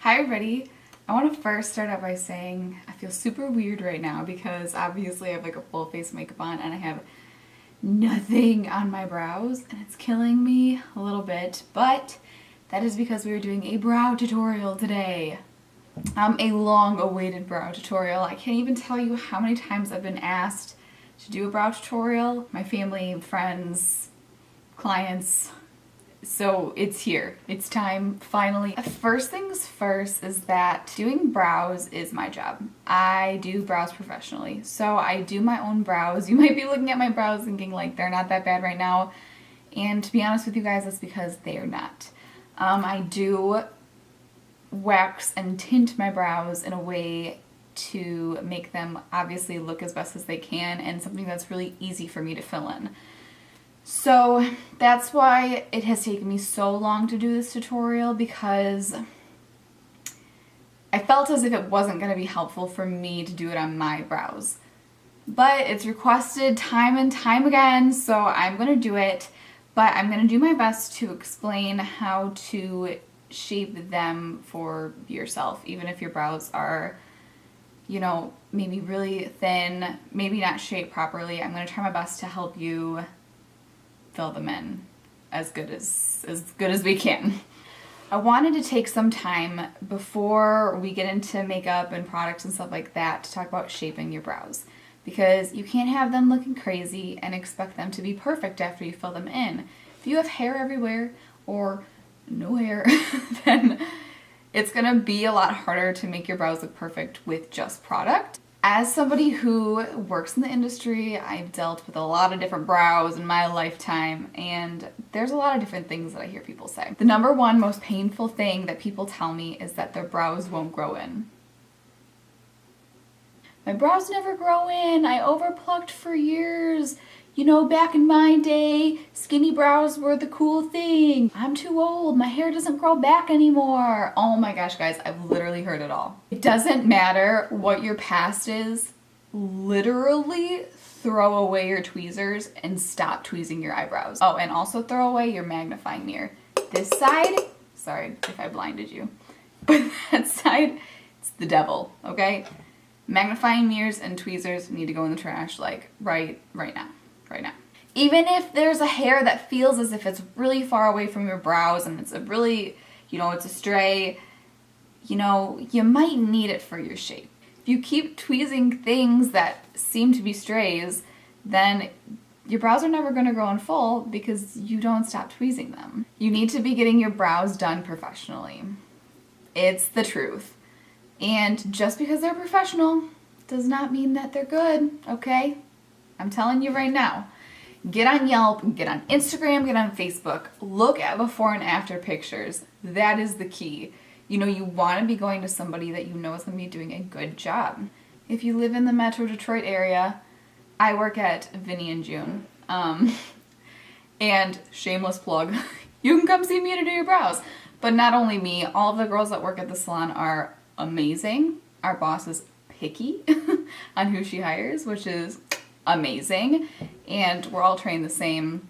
Hi everybody! I want to first start out by saying I feel super weird right now because obviously I have like a full face makeup on and I have nothing on my brows and it's killing me a little bit, but that is because we are doing a brow tutorial today. A long awaited brow tutorial. I can't even tell you how many times I've been asked to do a brow tutorial. My family, friends, clients. So it's here. It's time, finally. First things first is that doing brows is my job. I do brows professionally. So I do my own brows. You might be looking at my brows thinking like they're not that bad right now. And to be honest with you guys, that's because they are not. I do wax and tint my brows in a way to make them obviously look as best as they can and something that's really easy for me to fill in. So that's why it has taken me so long to do this tutorial, because I felt as if it wasn't going to be helpful for me to do it on my brows. But it's requested time and time again, so I'm going to do it. But I'm going to do my best to explain how to shape them for yourself, even if your brows are, you know, maybe really thin, maybe not shaped properly. I'm going to try my best to help you fill them in as good as we can. I wanted to take some time before we get into makeup and products and stuff like that to talk about shaping your brows, because you can't have them looking crazy and expect them to be perfect after you fill them in. If you have hair everywhere or no hair, then it's gonna be a lot harder to make your brows look perfect with just product. As somebody who works in the industry, I've dealt with a lot of different brows in my lifetime, and there's a lot of different things that I hear people say. The number one most painful thing that people tell me is that their brows won't grow in. My brows never grow in. I overplucked for years. You know, back in my day, skinny brows were the cool thing. I'm too old. My hair doesn't grow back anymore. Oh my gosh, guys, I've literally heard it all. It doesn't matter what your past is. Literally throw away your tweezers and stop tweezing your eyebrows. Oh, and also throw away your magnifying mirror. This side, sorry if I blinded you, but that side, it's the devil, okay? Magnifying mirrors and tweezers need to go in the trash, like right now. Even if there's a hair that feels as if it's really far away from your brows and it's a really, you know, it's a stray, you know, you might need it for your shape. If you keep tweezing things that seem to be strays, then your brows are never going to grow in full because you don't stop tweezing them. You need to be getting your brows done professionally. It's the truth. And just because they're professional does not mean that they're good, okay? I'm telling you right now. Get on Yelp, get on Instagram, get on Facebook. Look at before and after pictures. That is the key. You know, you want to be going to somebody that you know is going to be doing a good job. If you live in the Metro Detroit area, I work at Vinny and June. And shameless plug, you can come see me to do your brows. But not only me, all of the girls that work at the salon are amazing. Our boss is picky on who she hires, which is amazing, and we're all trained the same.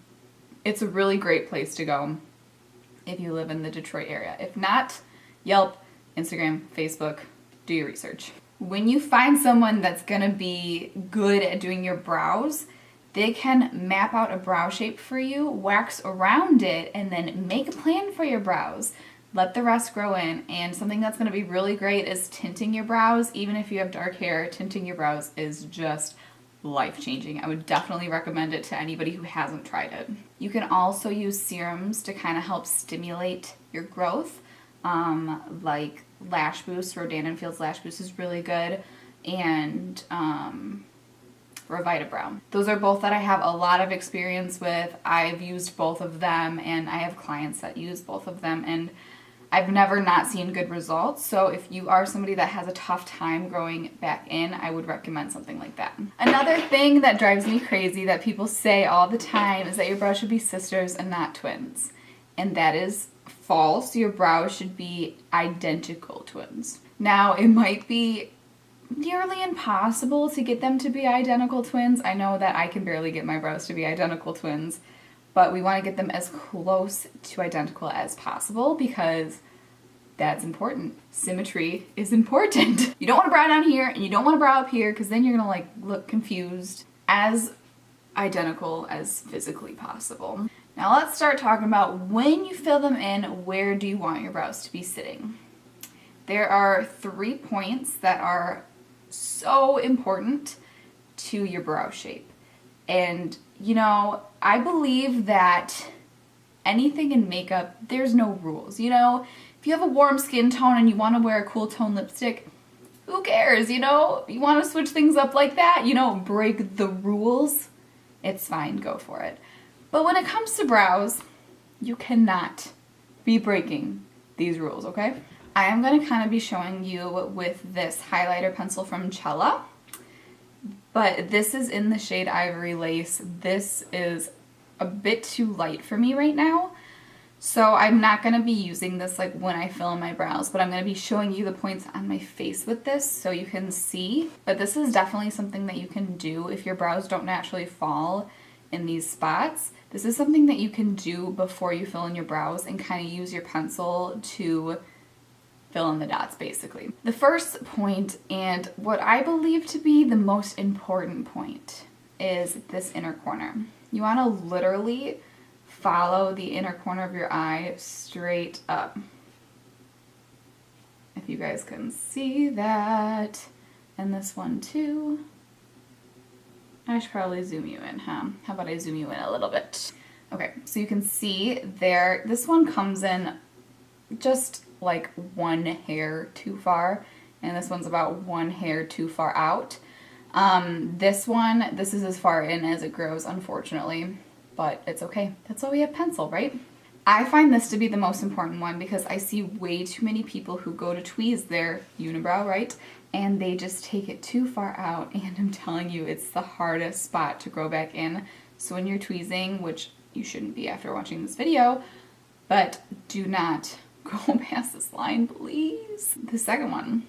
It's a really great place to go if you live in the Detroit area. If not, Yelp, Instagram, Facebook, do your research. When you find someone that's gonna be good at doing your brows, they can map out a brow shape for you, wax around it, and then make a plan for your brows. Let the rest grow in. And something that's gonna be really great is tinting your brows. Even if you have dark hair, tinting your brows is just life-changing. I would definitely recommend it to anybody who hasn't tried it. You can also use serums to kind of help stimulate your growth, like Lash Boost. Rodan & Field's Lash Boost is really good, and Revita-Brow. Those are both that I have a lot of experience with. I've used both of them, and I have clients that use both of them, and I've never not seen good results. So if you are somebody that has a tough time growing back in, I would recommend something like that. Another thing that drives me crazy that people say all the time is that your brows should be sisters and not twins. And that is false. Your brows should be identical twins. Now, it might be nearly impossible to get them to be identical twins. I know that I can barely get my brows to be identical twins, but we want to get them as close to identical as possible because That's important. Symmetry is important. You don't want to brow down here and you don't want to brow up here because then you're gonna like look confused. As identical as physically possible. Now let's start talking about when you fill them in, where do you want your brows to be sitting? There are 3 points that are so important to your brow shape. And you know, I believe that anything in makeup, there's no rules. You know, if you have a warm skin tone and you want to wear a cool tone lipstick, who cares, you know? You want to switch things up like that, you know, break the rules, it's fine, go for it. But when it comes to brows, you cannot be breaking these rules, okay? I am going to kind of be showing you with this highlighter pencil from Stila, but this is in the shade Ivory Lace. This is a bit too light for me right now. So I'm not going to be using this like when I fill in my brows, but I'm going to be showing you the points on my face with this so you can see. But this is definitely something that you can do if your brows don't naturally fall in these spots. This is something that you can do before you fill in your brows and kind of use your pencil to fill in the dots basically. The first point, and what I believe to be the most important point, is this inner corner. You want to literally follow the inner corner of your eye straight up. If you guys can see that. And this one too. I should probably zoom you in, huh? How about I zoom you in a little bit? Okay, so you can see there, this one comes in just like 1 hair too far, and this one's about 1 hair too far out. This is as far in as it grows, unfortunately. But it's okay. That's why we have pencil, right? I find this to be the most important one because I see way too many people who go to tweeze their unibrow, right? And they just take it too far out, and I'm telling you, it's the hardest spot to grow back in. So when you're tweezing, which you shouldn't be after watching this video, but do not go past this line, please. The second one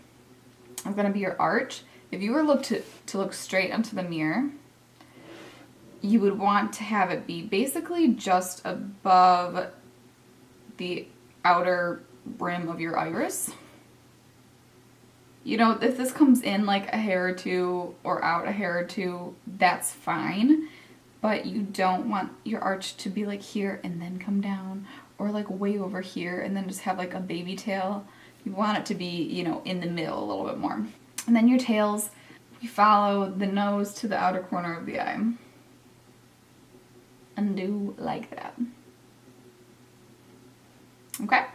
is gonna be your arch. If you were to look straight into the mirror, you would want to have it be basically just above the outer rim of your iris. You know, if this comes in like a hair or two or out a hair or two, that's fine. But you don't want your arch to be like here and then come down, or like way over here and then just have like a baby tail. You want it to be, you know, in the middle a little bit more. And then your tails, you follow the nose to the outer corner of the eye. And do like that. Okay,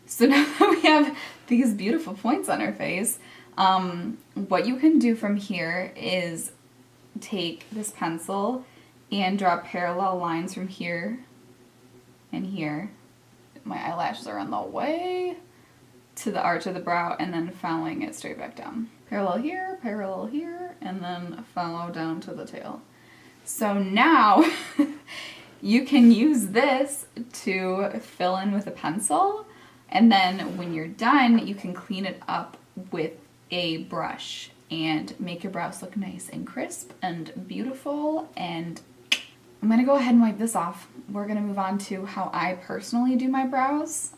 so now that we have these beautiful points on our face, what you can do from here is take this pencil and draw parallel lines from here and here. My eyelashes are on the way to the arch of the brow, and then following it straight back down. Parallel here, and then follow down to the tail. So now you can use this to fill in with a pencil, and then when you're done, you can clean it up with a brush and make your brows look nice and crisp and beautiful. And I'm gonna go ahead and wipe this off. We're gonna move on to how I personally do my brows,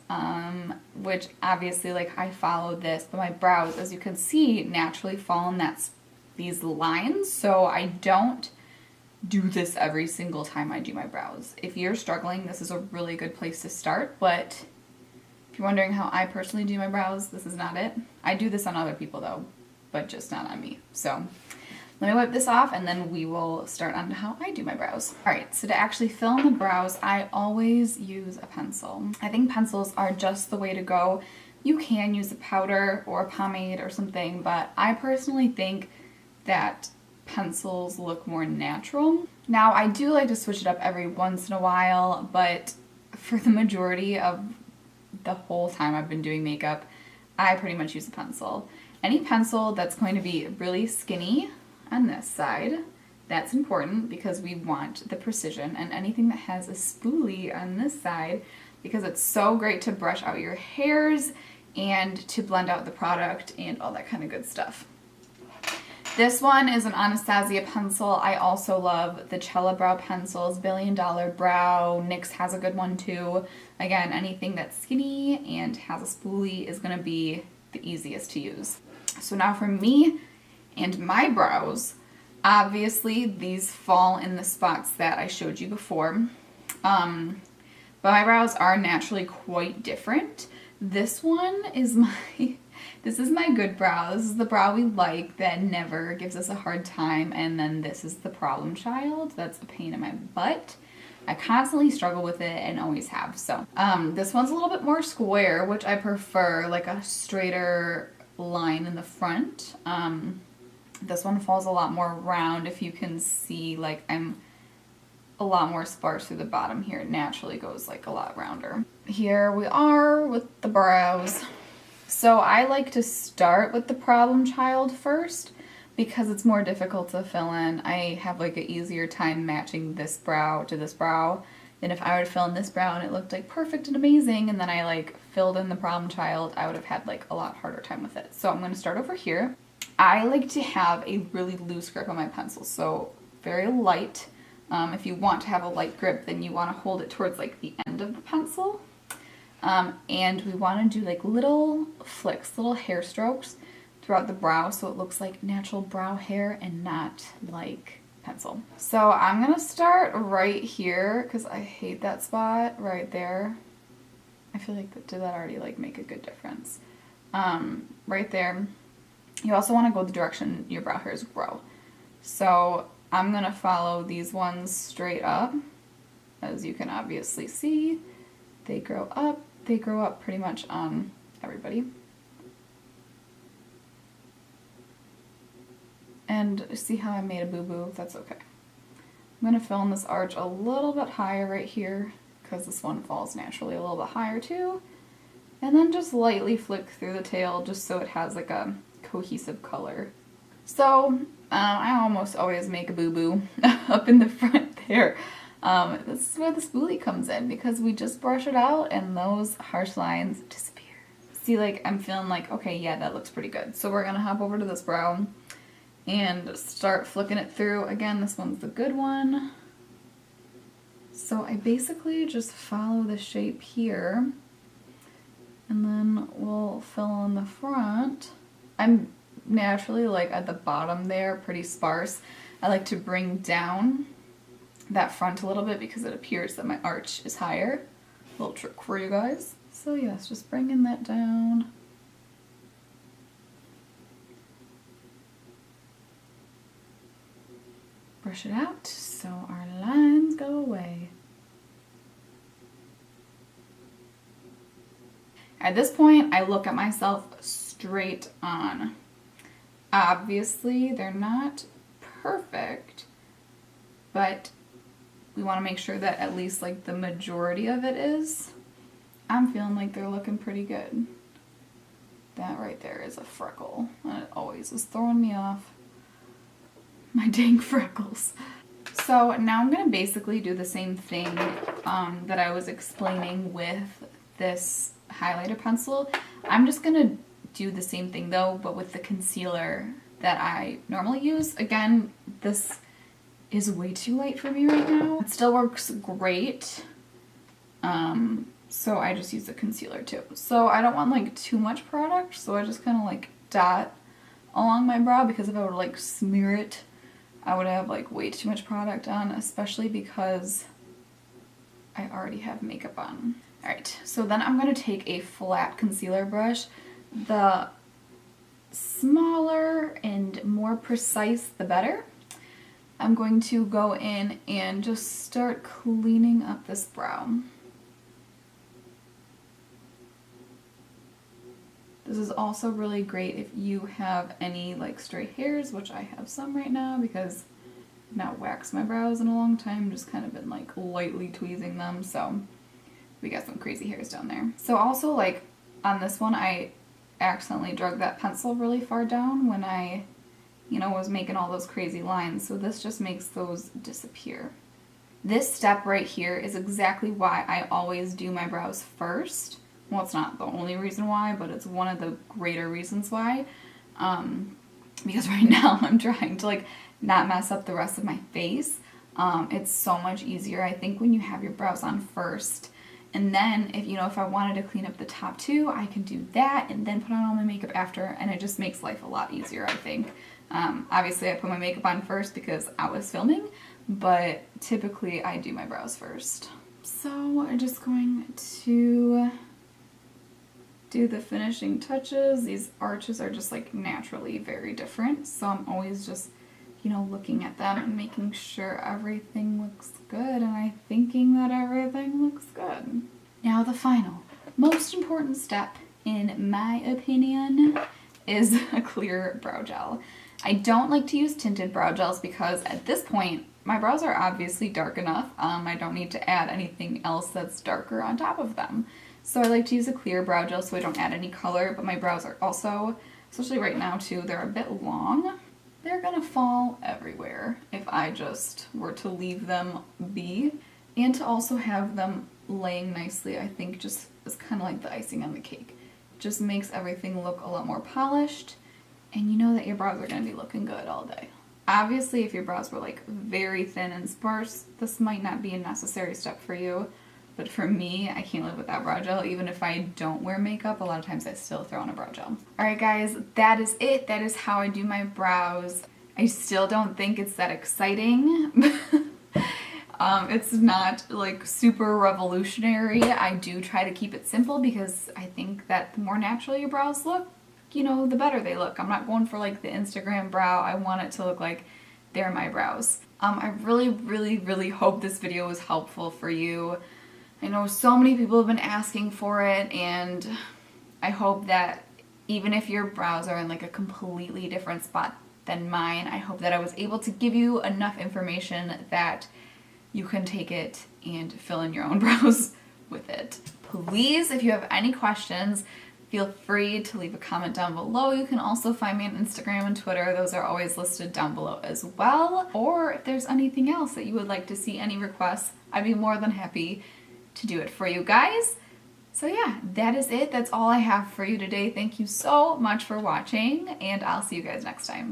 which obviously, like, I follow this, but my brows, as you can see, naturally fall in these lines, so I don't do this every single time I do my brows. If you're struggling, this is a really good place to start, but if you're wondering how I personally do my brows, this is not it. I do this on other people though, but just not on me. So let me wipe this off and then we will start on to how I do my brows. Alright, so to actually fill in the brows, I always use a pencil. I think pencils are just the way to go. You can use a powder or a pomade or something, but I personally think that pencils look more natural. Now, I do like to switch it up every once in a while, but for the majority of the whole time I've been doing makeup, I pretty much use a pencil. Any pencil that's going to be really skinny on this side, that's important because we want the precision, and anything that has a spoolie on this side, because it's so great to brush out your hairs and to blend out the product and all that kind of good stuff. This one is an Anastasia pencil. I also love the Cella Brow pencils, Billion Dollar Brow. NYX has a good one too. Again, anything that's skinny and has a spoolie is gonna be the easiest to use. So now for me and my brows, obviously these fall in the spots that I showed you before. But my brows are naturally quite different. This one is this is my good brow. This is the brow we like that never gives us a hard time. And then this is the problem child. That's a pain in my butt. I constantly struggle with it and always have. So this one's a little bit more square, which I prefer, like a straighter line in the front. This one falls a lot more round. If you can see, like I'm a lot more sparse through the bottom here. It naturally goes like a lot rounder. Here we are with the brows. So I like to start with the problem child first because it's more difficult to fill in. I have like an easier time matching this brow to this brow than if I were to fill in this brow and it looked like perfect and amazing and then I like filled in the problem child, I would have had like a lot harder time with it. So I'm going to start over here. I like to have a really loose grip on my pencil, so very light. If you want to have a light grip, then you want to hold it towards like the end of the pencil. And we want to do like little flicks, little hair strokes throughout the brow so it looks like natural brow hair and not like pencil. So I'm going to start right here because I hate that spot right there. I feel like did that already like make a good difference? Right there. You also want to go the direction your brow hairs grow. So I'm going to follow these ones straight up. As you can obviously see, they grow up. They grow up pretty much on everybody. And see how I made a boo-boo? That's okay. I'm going to fill in this arch a little bit higher right here because this one falls naturally a little bit higher too. And then just lightly flick through the tail just so it has like a cohesive color. So I almost always make a boo-boo up in the front there. This is where the spoolie comes in because we just brush it out and those harsh lines disappear. See, like I'm feeling like, okay, yeah, that looks pretty good. So we're going to hop over to this brow and start flicking it through. Again, this one's the good one. So I basically just follow the shape here and then we'll fill in the front. I'm naturally like at the bottom there, pretty sparse. I like to bring down that front a little bit because it appears that my arch is higher. Little trick for you guys. So yes, just bringing that down. Brush it out so our lines go away. At this point, I look at myself straight on. Obviously, they're not perfect, but we want to make sure that at least like the majority of it is. I'm feeling like they're looking pretty good. That right there is a freckle, and it always is throwing me off. My dang freckles. So now I'm going to basically do the same thing that I was explaining with this highlighter pencil. I'm just going to do the same thing though, but with the concealer that I normally use. Again, this is way too light for me right now. It still works great. So I just use the concealer too. So I don't want like too much product, so I just kind of like dot along my brow because if I were to like smear it, I would have like way too much product on, especially because I already have makeup on. Alright, so then I'm going to take a flat concealer brush. The smaller and more precise, the better. I'm going to go in and just start cleaning up this brow. This is also really great if you have any like stray hairs, which I have some right now because I've not waxed my brows in a long time, just kind of been like lightly tweezing them, so we got some crazy hairs down there. So also like on this one, I accidentally drug that pencil really far down when I, you know, was making all those crazy lines, so this just makes those disappear. This step right here is exactly why I always do my brows first. Well, it's not the only reason why, but it's one of the greater reasons why. because right now I'm trying to like not mess up the rest of my face. It's so much easier, I think, when you have your brows on first. And then if I wanted to clean up the top too, I can do that and then put on all my makeup after, and it just makes life a lot easier, I think. Obviously I put my makeup on first because I was filming, but typically I do my brows first. So I'm just going to do the finishing touches. These arches are just like naturally very different, so I'm always just looking at them and making sure everything looks good, and I'm thinking that everything looks good. Now the final, most important step, in my opinion, is a clear brow gel. I don't like to use tinted brow gels because at this point, my brows are obviously dark enough. I don't need to add anything else that's darker on top of them. So I like to use a clear brow gel so I don't add any color, but my brows are also, especially right now too, they're a bit long. They're gonna fall everywhere if I just were to leave them be. And to also have them laying nicely, I think just is kind of like the icing on the cake. It just makes everything look a lot more polished, and you know that your brows are gonna be looking good all day. Obviously, if your brows were like very thin and sparse, this might not be a necessary step for you. But for me, I can't live without brow gel. Even if I don't wear makeup, a lot of times I still throw on a brow gel. Alright guys, that is it. That is how I do my brows. I still don't think it's that exciting. It's not like super revolutionary. I do try to keep it simple because I think that the more natural your brows look, the better they look. I'm not going for like the Instagram brow. I want it to look like they're my brows. I really, really, really hope this video was helpful for you. I know so many people have been asking for it, and I hope that even if your brows are in like a completely different spot than mine, I hope that I was able to give you enough information that you can take it and fill in your own brows with it. Please, if you have any questions, feel free to leave a comment down below. You can also find me on Instagram and Twitter. Those are always listed down below as well. Or if there's anything else that you would like to see, any requests, I'd be more than happy to do it for you guys. So yeah, that is it. That's all I have for you today. Thank you so much for watching, and I'll see you guys next time.